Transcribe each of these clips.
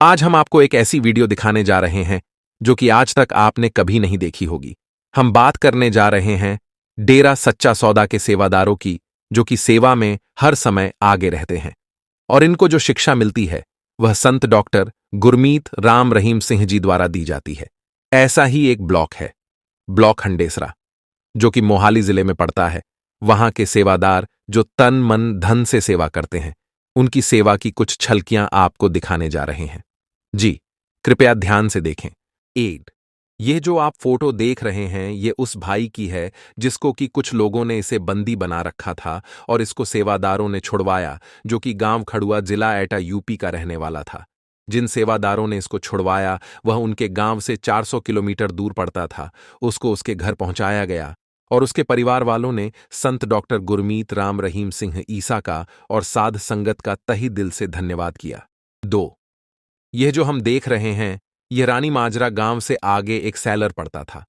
आज हम आपको एक ऐसी वीडियो दिखाने जा रहे हैं जो कि आज तक आपने कभी नहीं देखी होगी। हम बात करने जा रहे हैं डेरा सच्चा सौदा के सेवादारों की, जो कि सेवा में हर समय आगे रहते हैं और इनको जो शिक्षा मिलती है वह संत डॉक्टर गुरमीत राम रहीम सिंह जी द्वारा दी जाती है। ऐसा ही एक ब्लॉक है, ब्लॉक हंडेसरा, जो कि मोहाली जिले में पड़ता है। वहां के सेवादार जो तन मन धन से सेवा करते हैं, उनकी सेवा की कुछ झलकियां आपको दिखाने जा रहे हैं। जी, कृपया ध्यान से देखें। एड, ये जो आप फोटो देख रहे हैं ये उस भाई की है जिसको कि कुछ लोगों ने इसे बंदी बना रखा था और इसको सेवादारों ने छुड़वाया, जो कि गांव खड़ुआ जिला एटा यूपी का रहने वाला था। जिन सेवादारों ने इसको छुड़वाया वह उनके गांव से 400 किलोमीटर दूर पड़ता था। उसको उसके घर पहुंचाया गया और उसके परिवार वालों ने संत डॉक्टर गुरमीत राम रहीम सिंह ईसा का और साध संगत का तहे दिल से धन्यवाद किया। 2, यह जो हम देख रहे हैं यह रानी माजरा गांव से आगे एक सैलर पड़ता था।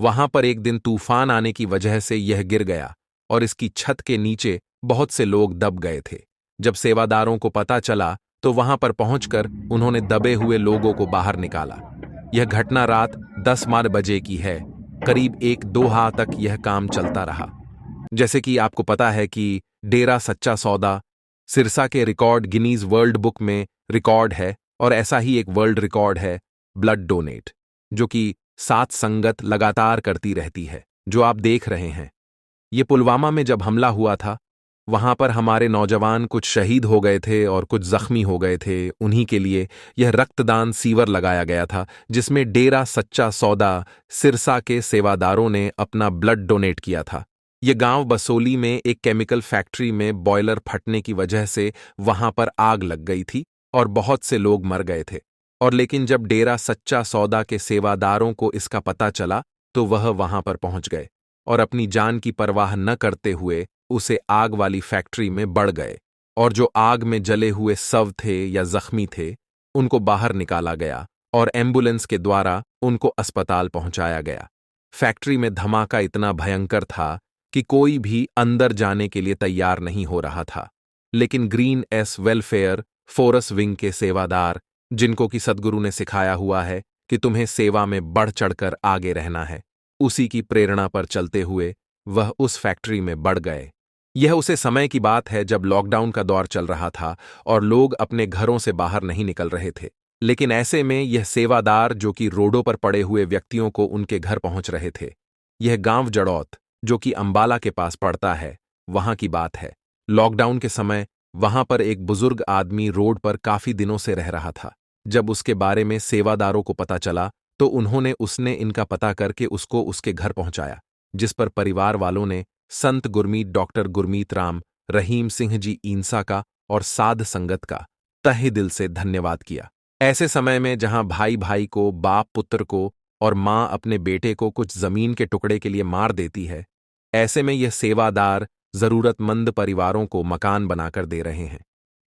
वहां पर एक दिन तूफान आने की वजह से यह गिर गया और इसकी छत के नीचे बहुत से लोग दब गए थे। जब सेवादारों को पता चला तो वहां पर पहुंचकर उन्होंने दबे हुए लोगों को बाहर निकाला। यह घटना रात 10 बजे की है। करीब 1-2 तक यह काम चलता रहा। जैसे कि आपको पता है कि डेरा सच्चा सौदा सिरसा के रिकॉर्ड गिनीज वर्ल्ड बुक में रिकॉर्ड है और ऐसा ही एक वर्ल्ड रिकॉर्ड है ब्लड डोनेट, जो कि साथ संगत लगातार करती रहती है, जो आप देख रहे हैं। ये पुलवामा में जब हमला हुआ था वहां पर हमारे नौजवान कुछ शहीद हो गए थे और कुछ जख्मी हो गए थे। उन्हीं के लिए यह रक्तदान सीवर लगाया गया था जिसमें डेरा सच्चा सौदा सिरसा के सेवादारों ने अपना ब्लड डोनेट किया था। यह गांव बसोली में एक केमिकल फैक्ट्री में बॉयलर फटने की वजह से वहां पर आग लग गई थी और बहुत से लोग मर गए थे। और लेकिन जब डेरा सच्चा सौदा के सेवादारों को इसका पता चला तो वह वहां पर पहुंच गए और अपनी जान की परवाह न करते हुए उसे आग वाली फैक्ट्री में बढ़ गए और जो आग में जले हुए शव थे या जख्मी थे उनको बाहर निकाला गया और एम्बुलेंस के द्वारा उनको अस्पताल पहुंचाया गया। फैक्ट्री में धमाका इतना भयंकर था कि कोई भी अंदर जाने के लिए तैयार नहीं हो रहा था। लेकिन green S welfare forces wing के सेवादार, जिनको कि सद्गुरु ने सिखाया हुआ है कि तुम्हें सेवा में बढ़ चढ़कर आगे रहना है, उसी की प्रेरणा पर चलते हुए वह उस फैक्ट्री में बढ़ गए। यह उसे समय की बात है जब लॉकडाउन का दौर चल रहा था और लोग अपने घरों से बाहर नहीं निकल रहे थे। लेकिन ऐसे में यह सेवादार जो कि रोडों पर पड़े हुए व्यक्तियों को उनके घर पहुंच रहे थे। यह गांव जड़ौत, जो कि अंबाला के पास पड़ता है, वहां की बात है। लॉकडाउन के समय वहां पर एक बुजुर्ग आदमी रोड पर काफी दिनों से रह रहा था। जब उसके बारे में सेवादारों को पता चला तो उसने इनका पता करके उसको उसके घर पहुंचाया, जिस पर परिवार वालों ने संत गुरमीत डॉक्टर गुरमीत राम रहीम सिंह जी ईंसा का और साध संगत का तहे दिल से धन्यवाद किया। ऐसे समय में जहां भाई भाई को, बाप पुत्र को और मां अपने बेटे को कुछ जमीन के टुकड़े के लिए मार देती है, ऐसे में यह सेवादार जरूरतमंद परिवारों को मकान बनाकर दे रहे हैं।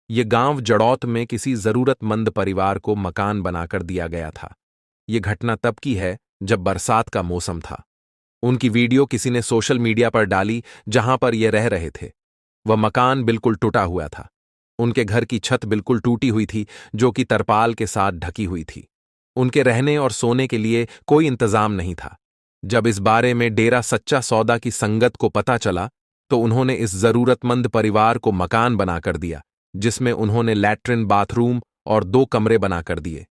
यह गांव जड़ौत में किसी जरूरतमंद परिवार को मकान बनाकर दिया गया था। यह घटना तब की है जब बरसात का मौसम था। उनकी वीडियो किसी ने सोशल मीडिया पर डाली जहां पर ये रह रहे थे। वह मकान बिल्कुल टूटा हुआ था। उनके घर की छत बिल्कुल टूटी हुई थी, जो कि तरपाल के साथ ढकी हुई थी। उनके रहने और सोने के लिए कोई इंतजाम नहीं था। जब इस बारे में डेरा सच्चा सौदा की संगत को पता चला तो उन्होंने इस जरूरतमंद परिवार को मकान बनाकर दिया, जिसमें उन्होंने लैट्रिन, बाथरूम और 2 कमरे बनाकर दिए।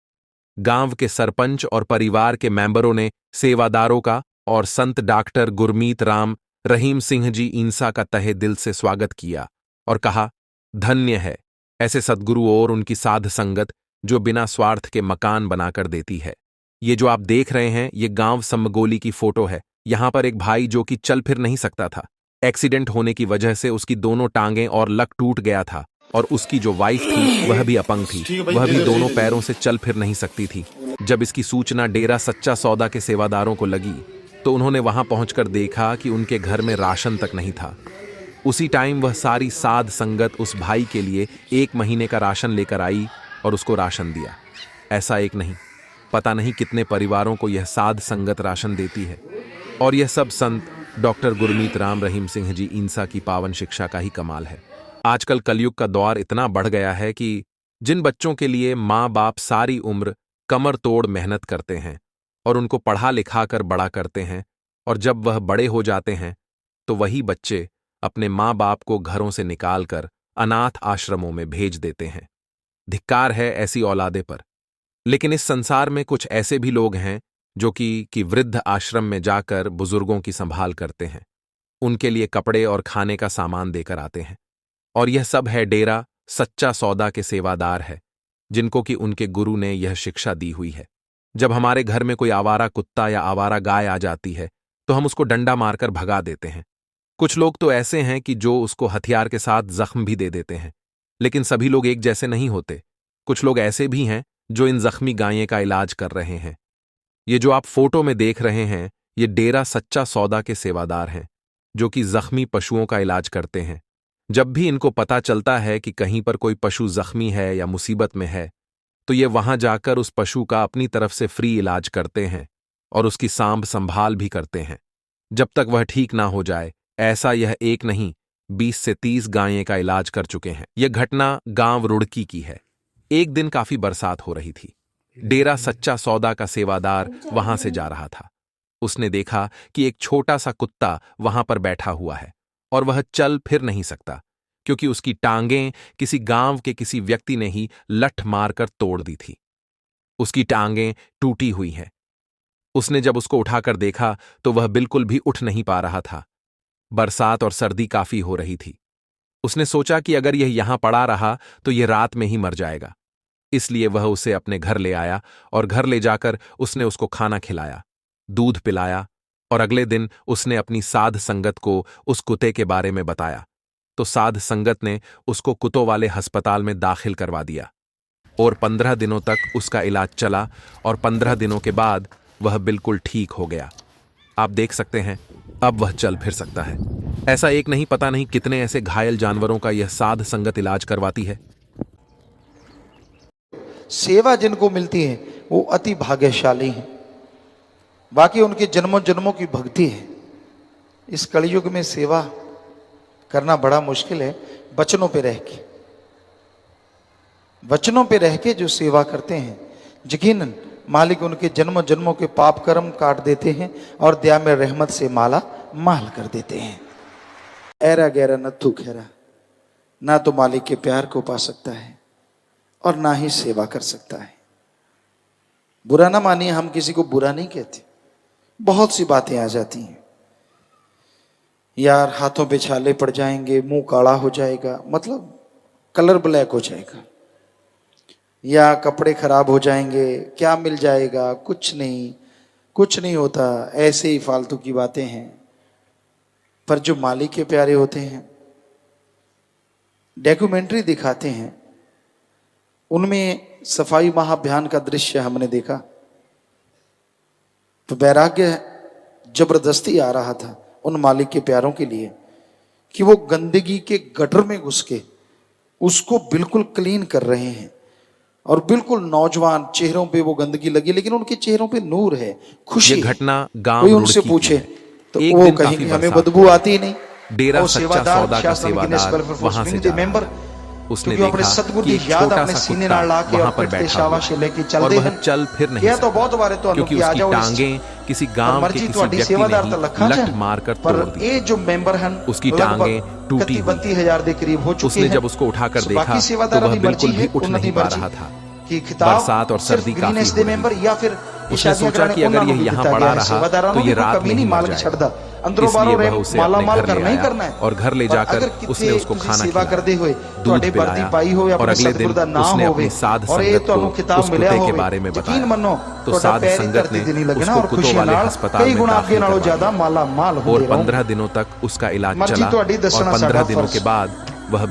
गांव के सरपंच और परिवार के मेंबरों ने सेवादारों का और संत डॉक्टर गुरमीत राम रहीम सिंह जी ईंसा का तहे दिल से स्वागत किया और कहा, धन्य है ऐसे सद्गुरु और उनकी साध संगत जो बिना स्वार्थ के मकान बनाकर देती है। ये जो आप देख रहे हैं ये गांव समगोली की फोटो है। यहां पर एक भाई जो कि चल फिर नहीं सकता था, एक्सीडेंट होने की वजह से उसकी दोनों टांगें और लक टूट गया था और उसकी जो वाइफ थी वह भी अपंग थी, वह भी दोनों पैरों से चल फिर नहीं सकती थी। जब इसकी सूचना डेरा सच्चा सौदा के सेवादारों को लगी तो उन्होंने वहां पहुंचकर देखा कि उनके घर में राशन तक नहीं था। उसी टाइम वह सारी साध संगत उस भाई के लिए 1 महीने का राशन लेकर आई और उसको राशन दिया। ऐसा एक नहीं, पता नहीं कितने परिवारों को यह साध संगत राशन देती है। और यह सब संत डॉक्टर गुरमीत राम रहीम सिंह जी ईंसा की पावन शिक्षा का ही कमाल है। आजकल कलयुग का दौर इतना बढ़ गया है कि जिन बच्चों के लिए माँ बाप सारी उम्र कमर तोड़ मेहनत करते हैं और उनको पढ़ा लिखा कर बड़ा करते हैं, और जब वह बड़े हो जाते हैं तो वही बच्चे अपने माँ बाप को घरों से निकालकर अनाथ आश्रमों में भेज देते हैं। धिक्कार है ऐसी औलादे पर। लेकिन इस संसार में कुछ ऐसे भी लोग हैं जो कि वृद्ध आश्रम में जाकर बुजुर्गों की संभाल करते हैं, उनके लिए कपड़े और खाने का सामान देकर आते हैं। और यह सब है डेरा सच्चा सौदा के सेवादार है, जिनको कि उनके गुरु ने यह शिक्षा दी हुई है। जब हमारे घर में कोई आवारा कुत्ता या आवारा गाय आ जाती है तो हम उसको डंडा मारकर भगा देते हैं। कुछ लोग तो ऐसे हैं कि जो उसको हथियार के साथ जख्म भी दे देते हैं। लेकिन सभी लोग एक जैसे नहीं होते। कुछ लोग ऐसे भी हैं जो इन जख्मी गायें का इलाज कर रहे हैं। ये जो आप फोटो में देख रहे हैं, ये डेरा सच्चा सौदा के सेवादार हैं, जो कि जख्मी पशुओं का इलाज करते हैं। जब भी इनको पता चलता है कि कहीं पर कोई पशु जख्मी है या मुसीबत में है, तो ये वहां जाकर उस पशु का अपनी तरफ से फ्री इलाज करते हैं और उसकी सांभ संभाल भी करते हैं जब तक वह ठीक ना हो जाए। ऐसा यह एक नहीं 20 से 30 गायें का इलाज कर चुके हैं। यह घटना गांव रुड़की की है। एक दिन काफी बरसात हो रही थी। डेरा सच्चा सौदा का सेवादार वहां से जा रहा था। उसने देखा कि एक छोटा सा कुत्ता वहां पर बैठा हुआ है और वह चल फिर नहीं सकता, क्योंकि उसकी टांगें किसी गांव के किसी व्यक्ति ने ही लठ मारकर तोड़ दी थी। उसकी टांगें टूटी हुई हैं। उसने जब उसको उठाकर देखा तो वह बिल्कुल भी उठ नहीं पा रहा था। बरसात और सर्दी काफी हो रही थी। उसने सोचा कि अगर यह यहां पड़ा रहा तो यह रात में ही मर जाएगा। इसलिए वह उसे अपने घर ले आया और घर ले जाकर उसने उसको खाना खिलाया, दूध पिलाया, और अगले दिन उसने अपनी साध संगत को उस कुत्ते के बारे में बताया। तो साध संगत ने उसको कुत्तों वाले अस्पताल में दाखिल करवा दिया और 15 दिनों तक उसका इलाज चला और 15 दिनों के बाद वह बिल्कुल ठीक हो गया। आप देख सकते हैं अब वह चल फिर सकता है। ऐसा एक नहीं, पता नहीं कितने ऐसे घायल जानवरों का यह साध संगत इलाज करवाती है। सेवा जिनको मिलती है वो अति भाग्यशाली हैं। बाकी उनके जन्मों जन्मों की भक्ति है। इस कलयुग में सेवा करना बड़ा मुश्किल है। वचनों पे रह के जो सेवा करते हैं, यकीनन मालिक उनके जन्मों जन्मों के पाप कर्म काट देते हैं और दया में रहमत से माला माल कर देते हैं। ऐरा गैरा नत्थु खैरा, ना तो मालिक के प्यार को पा सकता है और ना ही सेवा कर सकता है। बुरा ना मानिए, हम किसी को बुरा नहीं कहते। बहुत सी बातें आ जाती हैं, यार हाथों पे छाले पड़ जाएंगे, मुंह काला हो जाएगा, मतलब कलर ब्लैक हो जाएगा, या कपड़े खराब हो जाएंगे, क्या मिल जाएगा, कुछ नहीं होता। ऐसे ही फालतू की बातें हैं। पर जो मालिक के प्यारे होते हैं, डॉक्यूमेंट्री दिखाते हैं, उनमें सफाई महाअभियान का दृश्य हमने देखा तो वैराग्य जबरदस्ती आ रहा था उन मालिक के प्यारों के लिए कि वो गंदगी के गटर में घुस के उसको बिल्कुल क्लीन कर रहे हैं। और बिल्कुल नौजवान चेहरों पे वो गंदगी लगी, लेकिन उनके चेहरों पे नूर है, खुशी। ये घटना गांव कोई उनसे पूछे तो वो कहेंगे हमें बदबू आती ही नहीं। डेरा सच्चा सौदा का सेवादार वहां से जा रहा है। उसने देखा कि एक छोटा सा कुत्ता वहां पर बैठा हुआ है और वह चल फिर नहीं सकता, क्योंकि उसकी टांगें किसी गांव के किसी व्यक्ति ने लठ मारकर तोड़ दी। उसकी टांगें टूटी हुई। उसने जब उसको उठाकर देखा तो वह बिल्कुल भी उठ नहीं पा रहा था। बरसात और सर्दी काफी हो रही थी। उसने सोचा कि अगर यह यहाँ पड़ा रहा तो ये रात में ही मर जाएगा। इसलिए वह उसे अपने घर ले आया और घर ले जाकर उसने उसको खाना खिलाया, दूध पिलाया, और अगले दिन उसने अपनी साध संगत को उस कुत्ते के बारे में बताया। तो साध संगत ने उसको कुत्तों वाले अस्पताल में दाखिल करवाया और 15 दिनों तक उसका इलाज चला और 15 दिनों के बाद वह